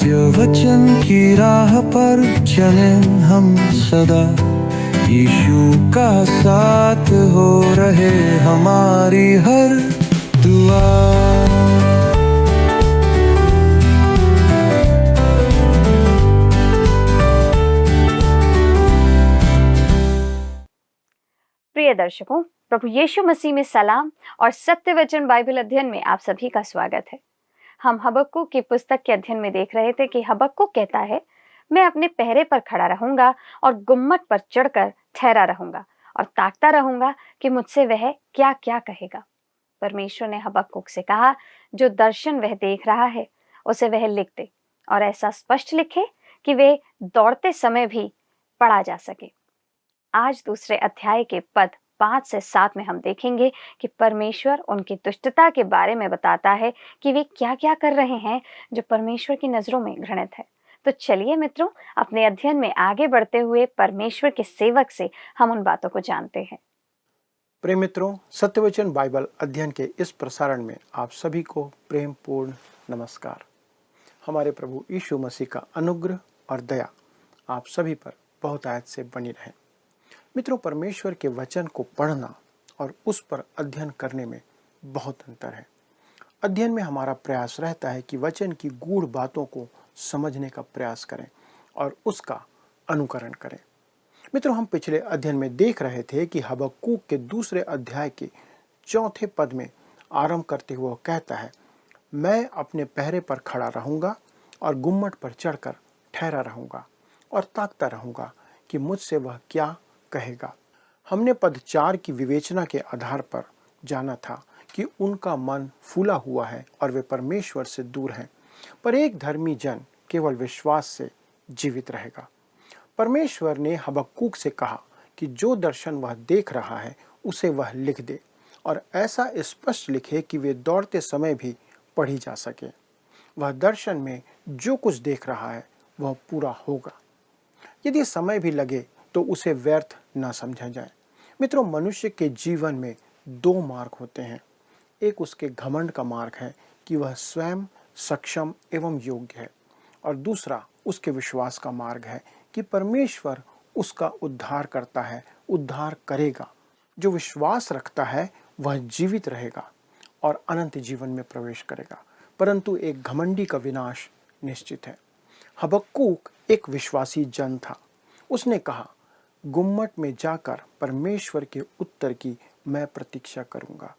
सत्य वचन की राह पर चले हम सदा, यीशु का साथ हो रहे हमारी हर दुआ। प्रिय दर्शकों, प्रभु यीशु मसीह में सलाम और सत्य वचन बाइबल अध्ययन में आप सभी का स्वागत है। हम हबक्कुक की पुस्तक के अध्ययन में देख रहे थे कि हबक्कुक कहता है, मैं अपने पहरे पर खड़ा रहूंगा और गुम्मट पर चढ़कर ठहरा रहूंगा और ताकता रहूंगा कि मुझसे वह क्या क्या कहेगा। परमेश्वर ने हबक्कुक से कहा, जो दर्शन वह देख रहा है उसे वह लिख दे और ऐसा स्पष्ट लिखे कि वे दौड़ते समय भी पढ़ा जा सके। आज दूसरे अध्याय के पद 5 से 7 में हम देखेंगे कि परमेश्वर उनकी दुष्टता के बारे में बताता है कि वे क्या क्या कर रहे हैं जो परमेश्वर की नजरों में घृणित है। तो चलिए मित्रों, अपने अध्ययन में आगे बढ़ते हुए परमेश्वर के सेवक से हम उन बातों को जानते हैं। प्रिय मित्रों, सत्यवचन बाइबल अध्ययन के इस प्रसारण में आप सभी को प्रेम पूर्ण नमस्कार। हमारे प्रभु यीशु मसीह का अनुग्रह और दया आप सभी पर बहुत आयत से बनी रहे। मित्रों, परमेश्वर के वचन को पढ़ना और उस पर अध्ययन करने में बहुत अंतर है। अध्ययन में हमारा प्रयास रहता है कि वचन की गूढ़ बातों को समझने का प्रयास करें और उसका अनुकरण करें। मित्रों, हम पिछले अध्ययन में देख रहे थे कि हबक्कुक के दूसरे अध्याय के 4 पद में आरंभ करते हुए कहता है, मैं अपने पहरे पर खड़ा रहूंगा और गुम्मट पर चढ़कर ठहरा रहूंगा और ताकता रहूंगा कि मुझसे वह क्या कहेगा। हमने पद 4 की विवेचना के आधार पर जाना था कि उनका मन फूला हुआ है और वे परमेश्वर से दूर हैं, पर एक धर्मी जन केवल विश्वास से जीवित रहेगा। परमेश्वर ने हबक्कुक से कहा कि जो दर्शन वह देख रहा है उसे वह लिख दे और ऐसा स्पष्ट लिखे कि वे दौड़ते समय भी पढ़ी जा सके। वह दर्शन में जो कुछ देख रहा है वह पूरा होगा, यदि समय भी लगे तो उसे व्यर्थ न समझा जाए। मित्रों, मनुष्य के जीवन में 2 मार्ग होते हैं। एक उसके घमंड का मार्ग है कि वह स्वयं सक्षम एवं योग्य है, और दूसरा उसके विश्वास का मार्ग है कि परमेश्वर उसका उद्धार करता है, उद्धार करेगा। जो विश्वास रखता है वह जीवित रहेगा और अनंत जीवन में प्रवेश करेगा, परंतु एक घमंडी का विनाश निश्चित है। हबक्कुक एक विश्वासी जन था। उसने कहा, गुम्मट में जाकर परमेश्वर के उत्तर की मैं प्रतीक्षा करूंगा।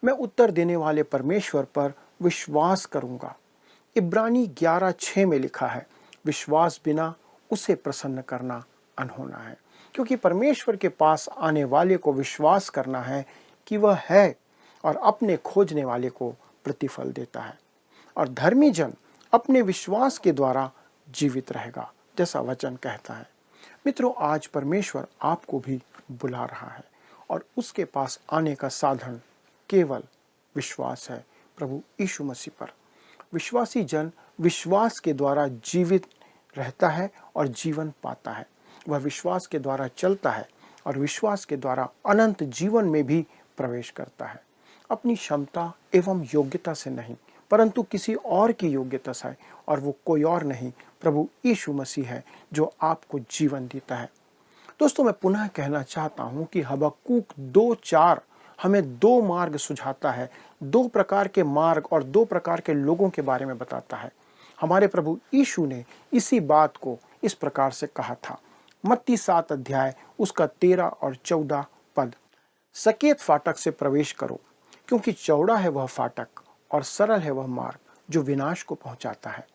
मैं उत्तर देने वाले परमेश्वर पर विश्वास करूंगा। इब्रानी 11:6 में लिखा है, विश्वास बिना उसे प्रसन्न करना अनहोना है, क्योंकि परमेश्वर के पास आने वाले को विश्वास करना है कि वह है और अपने खोजने वाले को प्रतिफल देता है, और धर्मी जन अपने विश्वास के द्वारा जीवित रहेगा, जैसा वचन कहता है। मित्रों, आज परमेश्वर आपको भी बुला रहा है और उसके पास आने का साधन केवल विश्वास है, प्रभु यीशु मसीह पर। विश्वासी जन विश्वास के द्वारा जीवित रहता है और जीवन पाता है। वह विश्वास के द्वारा चलता है और विश्वास के द्वारा अनंत जीवन में भी प्रवेश करता है। अपनी क्षमता एवं योग्यता से नहीं, परंतु किसी और की योग्यता से, और वो कोई और नहीं, प्रभु यीशु मसीह है जो आपको जीवन देता है। दोस्तों, मैं पुनः कहना चाहता हूं कि हबक्कुक 2:4 हमें 2 मार्ग सुझाता है, 2 प्रकार के मार्ग और 2 प्रकार के लोगों के बारे में बताता है। हमारे प्रभु यीशु ने इसी बात को इस प्रकार से कहा था। मत्ती 7 अध्याय उसका 13 और 14 पद, सकेत फाटक से प्रवेश करो, क्योंकि चौड़ा है वह फाटक और सरल है वह मार्ग जो विनाश को पहुंचाता है,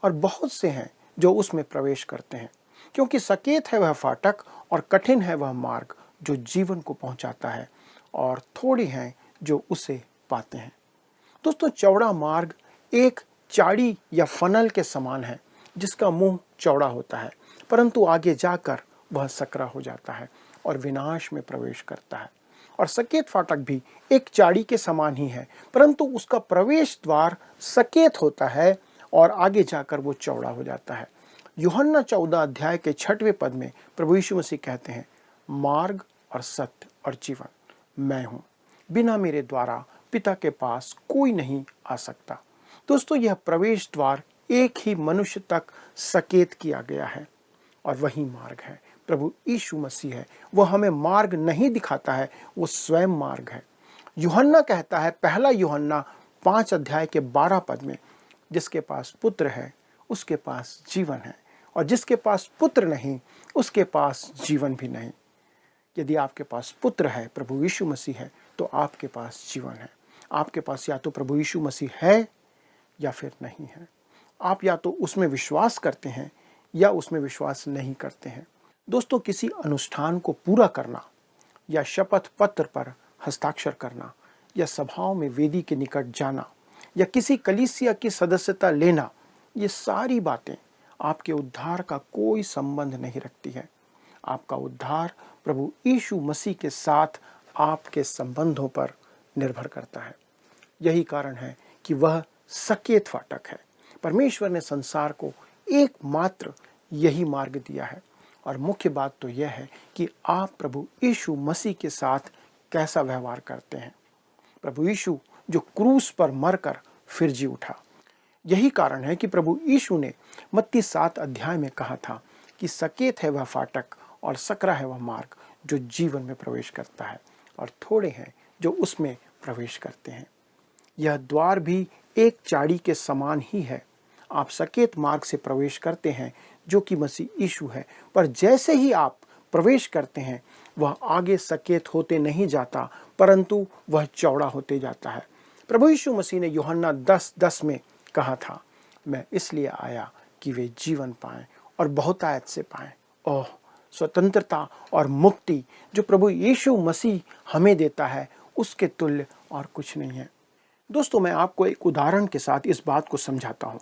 और बहुत से हैं जो उसमें प्रवेश करते हैं। क्योंकि सकेत है वह फाटक और कठिन है वह मार्ग जो जीवन को पहुंचाता है, और थोड़ी हैं जो उसे पाते हैं। दोस्तों, चौड़ा मार्ग एक चाड़ी या फनल के समान है, जिसका मुंह चौड़ा होता है, परंतु आगे जाकर वह सकरा हो जाता है और विनाश में प्रवेश करता है। और सकेत फाटक भी एक चाड़ी के समान ही है, परंतु उसका प्रवेश द्वार सकेत होता है और आगे जाकर वो चौड़ा हो जाता है। यूहन्ना 14 अध्याय के 6वें पद में प्रभु यीशु मसीह कहते हैं, मार्ग और सत्य और जीवन मैं हूं, बिना मेरे द्वारा पिता के पास कोई नहीं आ सकता। दोस्तों, यह प्रवेश द्वार एक ही मनुष्य तक सकेत किया गया है और वही मार्ग है। प्रभु यीशु मसीह है। वो हमें मार्ग नहीं दिखाता है, वो स्वयं मार्ग है। यूहन्ना कहता है, पहला यूहन्ना 5 अध्याय के 12 पद में, जिसके पास पुत्र है उसके पास जीवन है, और जिसके पास पुत्र नहीं उसके पास जीवन भी नहीं। यदि आपके पास पुत्र है, प्रभु यीशु मसीह है, तो आपके पास जीवन है। आपके पास या तो प्रभु यीशु मसीह है या फिर नहीं है। आप या तो उसमें विश्वास करते हैं या उसमें विश्वास नहीं करते हैं। दोस्तों, किसी अनुष्ठान को पूरा करना या शपथ पत्र पर हस्ताक्षर करना या सभाओं में वेदी के निकट जाना या किसी कलीसिया की सदस्यता लेना, ये सारी बातें आपके उद्धार का कोई संबंध नहीं रखती है। आपका उद्धार प्रभु यीशु मसीह के साथ आपके संबंधों पर निर्भर करता है। यही कारण है कि वह सकेत फाटक है। परमेश्वर ने संसार को एकमात्र यही मार्ग दिया है, और मुख्य बात तो यह है कि आप प्रभु यीशु मसीह के साथ कैसा व्यवहार करते हैं। प्रभु यीशु जो क्रूस पर मरकर फिर जी उठा। यही कारण है कि प्रभु यीशु ने मत्ती 7 अध्याय में कहा था कि सकेत है वह फाटक और सकरा है वह मार्ग जो जीवन में प्रवेश करता है, और थोड़े हैं जो उसमें प्रवेश करते हैं। यह द्वार भी एक चाड़ी के समान ही है। आप सकेत मार्ग से प्रवेश करते हैं जो कि मसीह यीशु है, पर जैसे ही आप प्रवेश करते हैं वह आगे सकेत होते नहीं जाता, परंतु वह चौड़ा होते जाता है। प्रभु यीशु मसीह ने यूहन्ना 10:10 में कहा था, मैं इसलिए आया कि वे जीवन पाएं और बहुतायत से पाएं। ओह, स्वतंत्रता और मुक्ति जो प्रभु यीशु मसीह हमें देता है, उसके तुल्य और कुछ नहीं है। दोस्तों, मैं आपको एक उदाहरण के साथ इस बात को समझाता हूँ।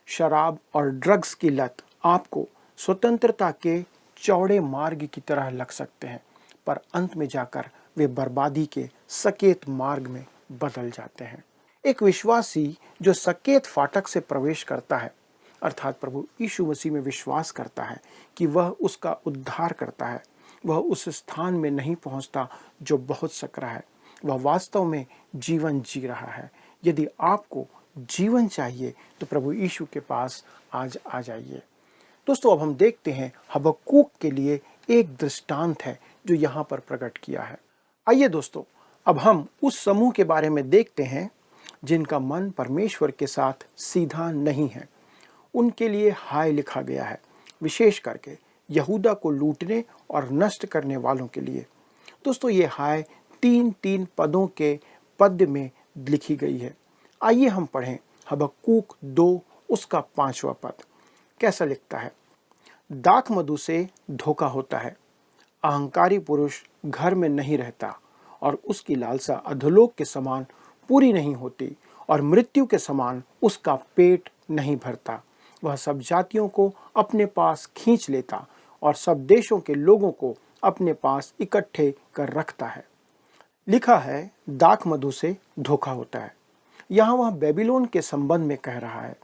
शराब और ड्रग्स की लत आपको स्वतंत्रता के चौड़े मार्ग की तरह लग सकते हैं, पर अंत में जाकर वे बर्बादी के सकेत मार्ग में बदल जाते हैं। एक विश्वासी जो सकेत फाटक से प्रवेश करता है, अर्थात प्रभु यीशु मसीह में विश्वास करता है कि वह उसका उद्धार करता है, वह उस स्थान में नहीं पहुंचता जो बहुत सकरा है। वह वास्तव में जीवन जी रहा है। यदि आपको जीवन चाहिए तो प्रभु यीशु के पास आज आ जाइए। दोस्तों, अब हम देखते हैं हबक्कूक के लिए एक दृष्टांत है जो यहाँ पर प्रकट किया है। आइए दोस्तों, अब हम उस समूह के बारे में देखते हैं जिनका मन परमेश्वर के साथ सीधा नहीं है। उनके लिए हाय लिखा गया है, विशेष करके यहूदा को लूटने और नष्ट करने वालों के लिए। दोस्तों, ये हाय 3-3 पदों के पद्य में लिखी गई है। आइए हम पढ़ें हबक्कूक 2 उसका 5वां पद। कैसा लिखता है? दाख मधु से धोखा होता है, अहंकारी पुरुष घर में नहीं रहता, और उसकी लालसा अधोलोक के समान पूरी नहीं होती, और मृत्यु के समान उसका पेट नहीं भरता। वह सब जातियों को अपने पास खींच लेता और सब देशों के लोगों को अपने पास इकट्ठे कर रखता है। लिखा है दाख मधु से धोखा होता है। यहाँ वह बेबीलोन के संबंध में कह रहा है।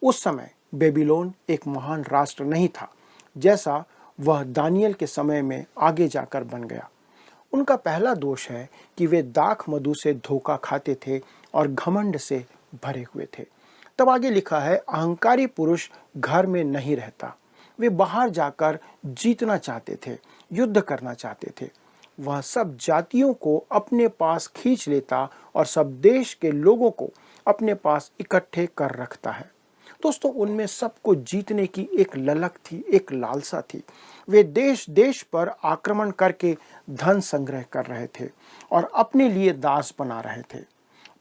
उस समय बेबीलोन एक महान राष्ट्र नहीं था, जैसा वह दानियल के समय में आगे जाकर बन गया। उनका पहला दोष है कि वे दाख मधु से धोखा खाते थे और घमंड से भरे हुए थे। तब आगे लिखा है अहंकारी पुरुष घर में नहीं रहता। वे बाहर जाकर जीतना चाहते थे, युद्ध करना चाहते थे। वह सब जातियों को अपने पास खींच लेता और सब देश के लोगों को अपने पास इकट्ठे कर रखता है। दोस्तों, उनमें सबको जीतने की एक ललक थी, एक लालसा थी। वे देश देश पर आक्रमण करके धन संग्रह कर रहे थे और अपने लिए दास बना रहे थे।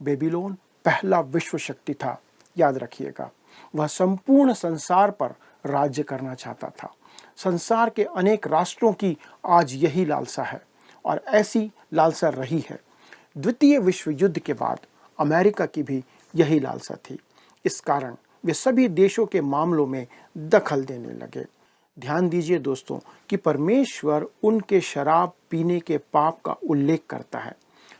बेबीलोन पहला विश्व शक्ति था, याद रखिएगा। वह संपूर्ण संसार पर राज्य करना चाहता था। संसार के अनेक राष्ट्रों की आज यही लालसा है और ऐसी लालसा रही है। द्वितीय विश्व युद्ध के बाद अमेरिका की भी यही लालसा थी। इस कारण वे सभी देशों के मामलों में दखल देने लगे। ध्यान दीजिए दोस्तों कि परमेश्वर उनके शराब पीने के पाप का उल्लेख करता है।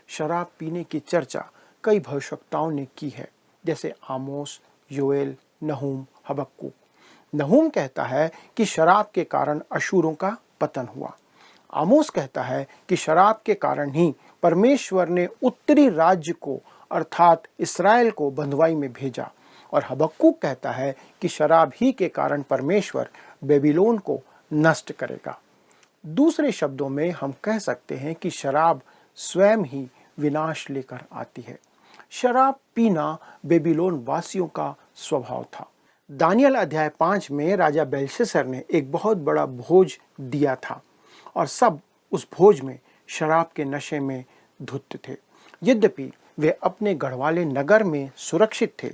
शराब पीने की चर्चा कई भविष्यवक्ताओं ने की है, जैसे आमोस, योएल, नहूम, हबक्कूक। नहूम कहता है कि शराब के कारण अशूरों का पतन हुआ। आमोस कहता है कि शराब के कारण ही परमेश्वर ने उत्तरी राज्य को अर्थात इस्राएल को बंधुआई में भेजा और हबक्कुक कहता है कि शराब ही के कारण परमेश्वर बेबीलोन को नष्ट करेगा। दूसरे शब्दों में हम कह सकते हैं कि शराब स्वयं ही विनाश लेकर आती है। शराब पीना बेबीलोन वासियों का स्वभाव था। दानियल अध्याय 5 में राजा बेलशस्सर ने एक बहुत बड़ा भोज दिया था और सब उस भोज में शराब के नशे में धुत थे। यद्यपि वे अपने गढ़वाले नगर में सुरक्षित थे,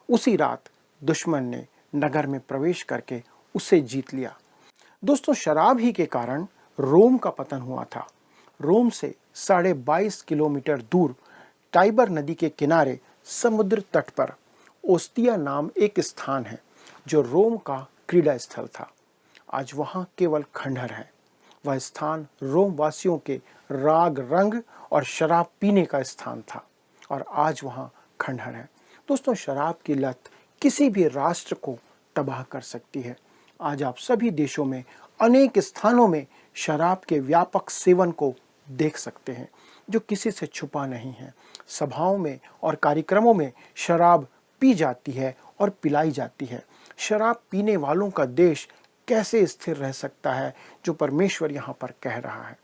उसी रात दुश्मन ने नगर में प्रवेश करके उसे जीत लिया। दोस्तों, शराब ही के कारण रोम का पतन हुआ था। रोम से 22.5 किलोमीटर दूर टाइबर नदी के किनारे समुद्र तट पर ओस्तिया नाम एक स्थान है जो रोम का क्रीड़ा स्थल था। आज वहाँ केवल खंडहर है। वह स्थान रोम वासियों के राग रंग और शराब पीने का स्थान था और आज वहाँ खंडहर है। दोस्तों, शराब की लत किसी भी राष्ट्र को तबाह कर सकती है। आज आप सभी देशों में अनेक स्थानों में शराब के व्यापक सेवन को देख सकते हैं जो किसी से छुपा नहीं है। सभाओं में और कार्यक्रमों में शराब पी जाती है और पिलाई जाती है। शराब पीने वालों का देश कैसे स्थिर रह सकता है जो परमेश्वर यहाँ पर कह रहा है।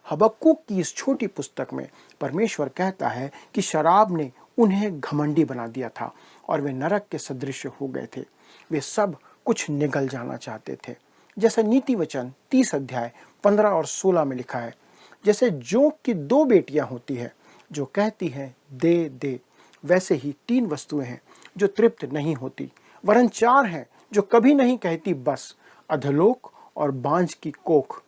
हबक्कुक की इस छोटी पुस्तक में परमेश्वर कहता है कि शराब ने उन्हें घमंडी बना दिया था और वे नरक के सदृश हो गए थे। वे सब कुछ निगल जाना चाहते थे। जैसे नीति वचन 30 अध्याय 15 और 16 में लिखा है, जैसे जोंक की 2 बेटियां होती है जो कहती हैं दे दे, वैसे ही 3 वस्तुएं हैं जो तृप्त नहीं होती, वरन 4 हैं जो कभी नहीं कहती बस, अधोलोक और बांझ की कोख,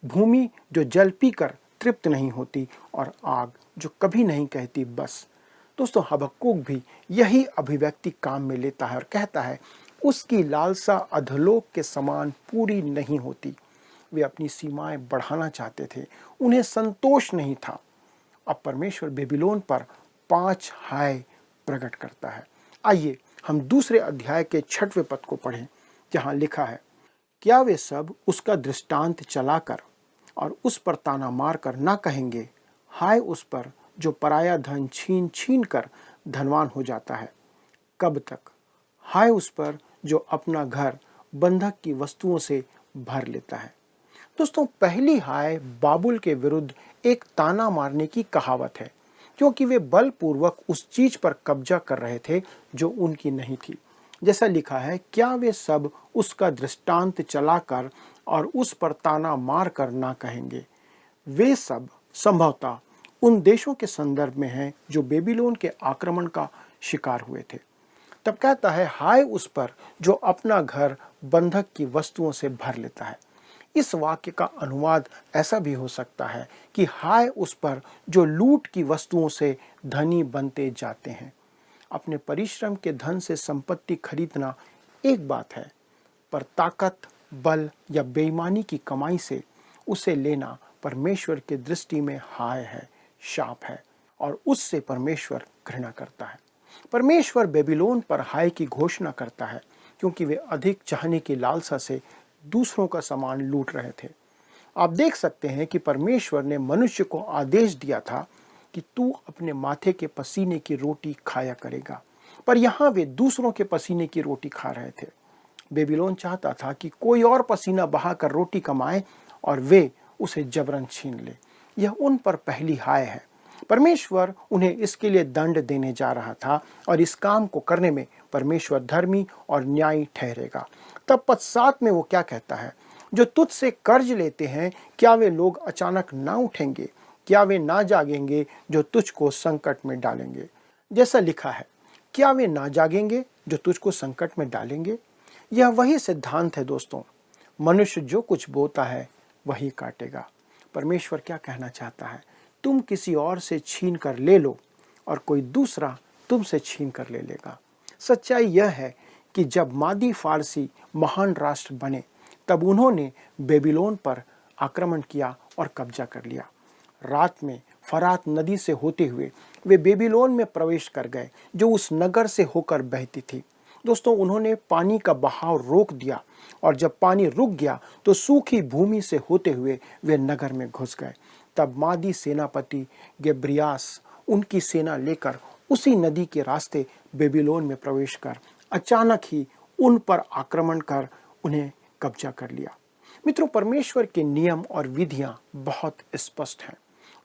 भूमि जो जल पीकर तृप्त नहीं होती और आग जो कभी नहीं कहती बस। दोस्तों, हबक्कुक भी यही अभिव्यक्ति काम में लेता है और कहता है उसकी लालसा अधोलोक के समान पूरी नहीं होती। वे अपनी सीमाएं बढ़ाना चाहते थे, उन्हें संतोष नहीं था। अब परमेश्वर बेबीलोन पर 5 हाय प्रकट करता है। आइए हम दूसरे अध्याय के 6वें पद को पढ़ें, जहां लिखा है, क्या वे सब उसका दृष्टांत चलाकर और उस पर ताना मारकर ना कहेंगे, हाय उस पर जो पराया धन छीन छीन कर धनवान हो जाता है। कब तक? हाय उस पर जो अपना घर बंधक की वस्तुओं से भर लेता है। दोस्तों, पहली हाय बाबुल के विरुद्ध एक ताना मारने की कहावत है, क्योंकि वे बलपूर्वक उस चीज पर कब्जा कर रहे थे जो उनकी नहीं थी। जैसा लिखा है, क्या वे सब उसका दृष्टांत चलाकर और उस पर ताना मार कर ना कहेंगे। वे सब संभवतः उन देशों के संदर्भ में हैं जो बेबीलोन के आक्रमण का शिकार हुए थे। तब कहता है, हाय उस पर जो अपना घर बंधक की वस्तुओं से भर लेता है। इस वाक्य का अनुवाद ऐसा भी हो सकता है कि हाय उस पर जो लूट की वस्तुओं से धनी बनते जाते हैं। अपने परिश्रम के धन से संपत्ति खरीदना एक बात है, पर ताकत, बल या बेईमानी की कमाई से उसे लेना परमेश्वर के दृष्टि में हाय है, शाप है और उससे परमेश्वर घृणा करता है। परमेश्वर बेबीलोन पर हाय की घोषणा करता है क्योंकि वे अधिक चाहने की लालसा से दूसरों का सामान लूट रहे थे। आप देख सकते हैं कि परमेश्वर ने मनुष्य को आदेश दिया था कि तू अपने माथे के पसीने की रोटी खाया करेगा, पर यहाँ वे दूसरों के पसीने की रोटी खा रहे थे। बेबीलोन चाहता था कि कोई और पसीना बहाकर रोटी कमाए और वे उसे जबरन छीन ले। यह उन पर पहली हाय है। परमेश्वर उन्हें इसके लिए दंड देने जा रहा था और इस काम को करने में परमेश्वर धर्मी और न्यायी ठहरेगा। तब पद 7 में वो क्या कहता है, जो तुझसे कर्ज लेते हैं, क्या वे लोग अचानक ना उठेंगे, क्या वे ना जागेंगे जो तुझको संकट में डालेंगे। जैसा लिखा है, क्या वे ना जागेंगे जो तुझको संकट में डालेंगे। यह वही सिद्धांत है दोस्तों, मनुष्य जो कुछ बोता है वही काटेगा। परमेश्वर क्या कहना चाहता है, तुम किसी और से छीन कर ले लो और कोई दूसरा तुमसे छीन कर ले लेगा। सच्चाई यह है कि जब मादी फारसी महान राष्ट्र बने तब उन्होंने बेबीलोन पर आक्रमण किया और कब्जा कर लिया। रात में फरात नदी से होते हुए वे बेबीलोन में प्रवेश कर गए जो उस नगर से होकर बहती थी। दोस्तों, उन्होंने पानी का बहाव रोक दिया और जब पानी रुक गया तो सूखी भूमि से होते हुए वे नगर में घुस गए। तब मादी सेनापति गेब्रियास उनकी सेना लेकर उसी नदी के रास्ते बेबीलोन में प्रवेश कर अचानक ही उन पर आक्रमण कर उन्हें कब्जा कर लिया। मित्रों, परमेश्वर के नियम और विधियां बहुत स्पष्ट हैं।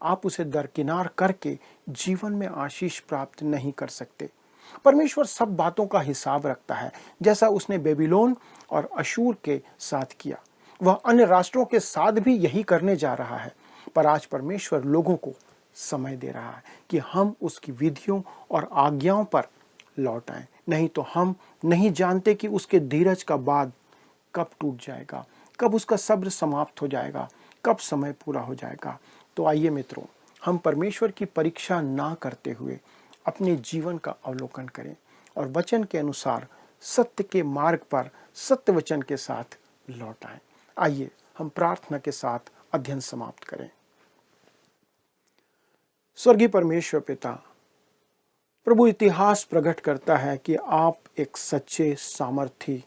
आप उसे दरकिनार करके जीवन में आशीष प्राप्त नहीं कर सकते। परमेश्वर सब बातों का हिसाब रखता है, जैसा उसने बेबीलोन और अशूर के साथ किया। वह अन्य राष्ट्रों के साथ भी यही करने जा रहा है। पर आज परमेश्वर लोगों को समय दे रहा है कि हम उसकी विधियों और आज्ञाओं पर लौट आएं। नहीं तो हम नहीं जानते कि उसके धीरज का बांध कब टूट जाएगा, कब उसका सब्र समाप्त हो जाएगा, कब समय पूरा हो जाएगा। तो आइए मित्रों, हम परमेश्वर की परीक्षा ना करते हुए अपने जीवन का अवलोकन करें और वचन के अनुसार सत्य के मार्ग पर सत्य वचन के साथ लौट आएं। आइए हम प्रार्थना के साथ अध्ययन समाप्त करें। स्वर्गीय परमेश्वर पिता, प्रभु, इतिहास प्रकट करता है कि आप एक सच्चे सामर्थी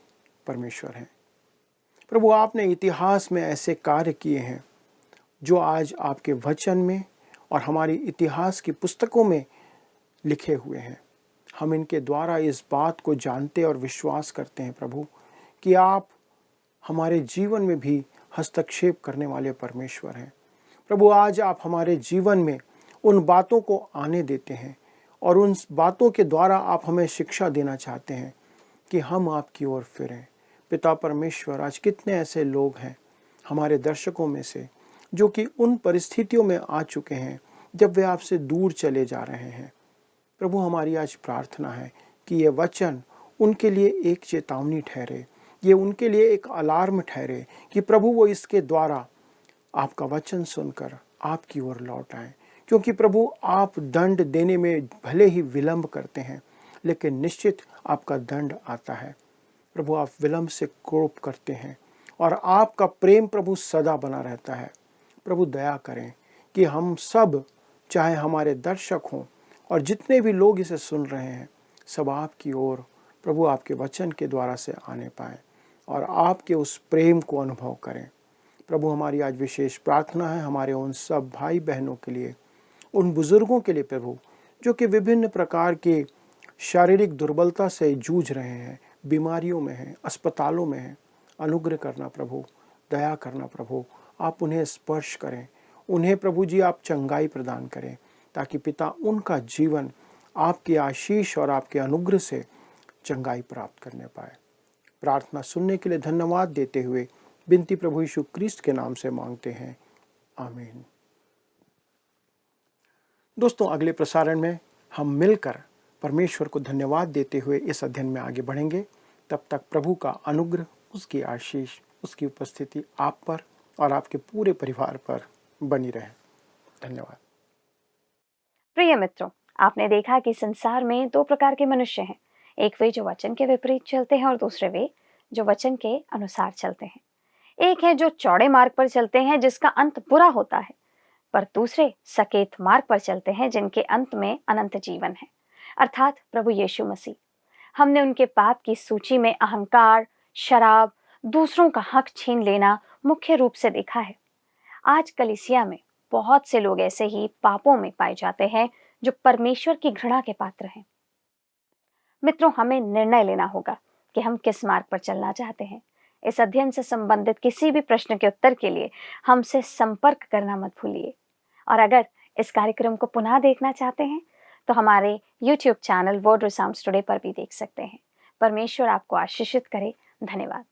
परमेश्वर हैं। प्रभु, आपने इतिहास में ऐसे कार्य किए हैं जो आज आपके वचन में और हमारी इतिहास की पुस्तकों में लिखे हुए हैं। हम इनके द्वारा इस बात को जानते और विश्वास करते हैं प्रभु कि आप हमारे जीवन में भी हस्तक्षेप करने वाले परमेश्वर हैं। प्रभु, आज आप हमारे जीवन में उन बातों को आने देते हैं और उन बातों के द्वारा आप हमें शिक्षा देना चाहते हैं कि हम आपकी ओर फिरें। पिता परमेश्वर, आज कितने ऐसे लोग हैं हमारे दर्शकों में से जो कि उन परिस्थितियों में आ चुके हैं जब वे आपसे दूर चले जा रहे हैं। प्रभु, हमारी आज प्रार्थना है कि ये वचन उनके लिए एक चेतावनी ठहरे, ये उनके लिए एक अलार्म ठहरे कि प्रभु वो इसके द्वारा आपका वचन सुनकर आपकी ओर लौट आएं। क्योंकि प्रभु, आप दंड देने में भले ही विलंब करते हैं, लेकिन निश्चित आपका दंड आता है। प्रभु, आप विलंब से कोप करते हैं और आपका प्रेम प्रभु सदा बना रहता है। प्रभु, दया करें कि हम सब, चाहे हमारे दर्शक हों और जितने भी लोग इसे सुन रहे हैं, सब आपकी ओर प्रभु आपके वचन के द्वारा से आने पाएं और आपके उस प्रेम को अनुभव करें। प्रभु, हमारी आज विशेष प्रार्थना है हमारे उन सब भाई बहनों के लिए, उन बुजुर्गों के लिए प्रभु, जो कि विभिन्न प्रकार के शारीरिक दुर्बलता से जूझ रहे हैं, बीमारियों में हैं, अस्पतालों में हैं। अनुग्रह करना प्रभु, दया करना प्रभु, आप उन्हें स्पर्श करें, उन्हें प्रभु जी आप चंगाई प्रदान करें, ताकि पिता उनका जीवन आपकी आशीष और आपके अनुग्रह से चंगाई प्राप्त करने पाए। प्रार्थना सुनने के लिए धन्यवाद देते हुए विनती प्रभु यीशु क्रिस्त के नाम से मांगते हैं, आमीन। दोस्तों, अगले प्रसारण में हम मिलकर परमेश्वर को धन्यवाद देते हुए इस अध्ययन में आगे बढ़ेंगे। तब तक प्रभु का अनुग्रह, उसकी आशीष, उसकी उपस्थिति आप पर और आपके पूरे परिवार पर बनी रहे। धन्यवाद। प्रिय मित्रों, आपने देखा कि संसार में दो प्रकार के मनुष्य हैं। एक वे जो वचन के विपरीत चलते हैं और दूसरे वे जो वचन के अनुसार चलते हैं। एक है जो चौड़े मार्ग पर चलते हैं जिसका अंत बुरा होता है, पर दूसरे सकेत मार्ग पर चलते हैं जिनके अंत में अनंत जीवन है, अर्थात प्रभु यीशु मसीह। हमने उनके पाप की सूची में अहंकार, शराब, दूसरों का हक छीन लेना मुख्य रूप से देखा है। आज कलीसिया में बहुत से लोग ऐसे ही पापों में पाए जाते हैं जो परमेश्वर की घृणा के पात्र हैं। मित्रों, हमें निर्णय लेना होगा कि हम किस मार्ग पर चलना चाहते हैं। इस अध्ययन से संबंधित किसी भी प्रश्न के उत्तर के लिए हमसे संपर्क करना मत भूलिए। और अगर इस कार्यक्रम को पुनः देखना चाहते हैं तो हमारे YouTube चैनल वर्ड और साउंड्स टुडे पर भी देख सकते हैं। परमेश्वर आपको आशीषित करे। धन्यवाद।